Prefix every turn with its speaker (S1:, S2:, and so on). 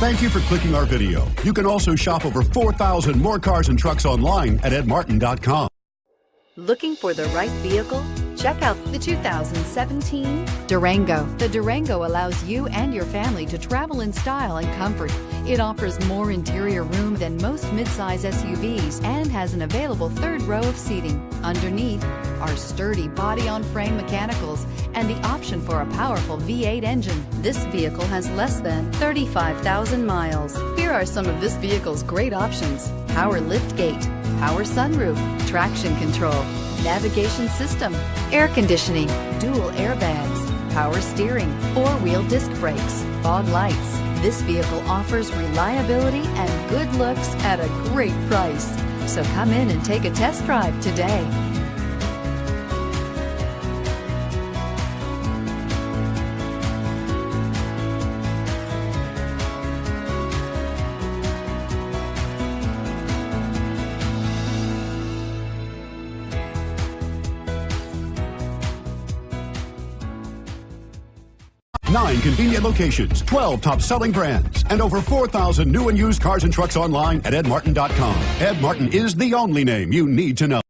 S1: Thank you for clicking our video. You can also shop over 4,000 more cars and trucks online at edmartin.com.
S2: Looking for the right vehicle? Check out the 2017 Durango. The Durango allows you and your family to travel in style and comfort. It offers more interior room than most midsize SUVs and has an available third row of seating. Underneath are sturdy body-on-frame mechanicals and the option for a powerful V8 engine. This vehicle has less than 35,000 miles. Here are some of this vehicle's great options: power liftgate, power sunroof, traction control, navigation system, air conditioning, dual airbags, power steering, four-wheel disc brakes, fog lights. This vehicle offers reliability and good looks at a great price. So come in and take a test drive today.
S1: Nine convenient locations, 12 top-selling brands, and over 4,000 new and used cars and trucks online at edmartin.com. Ed Martin is the only name you need to know.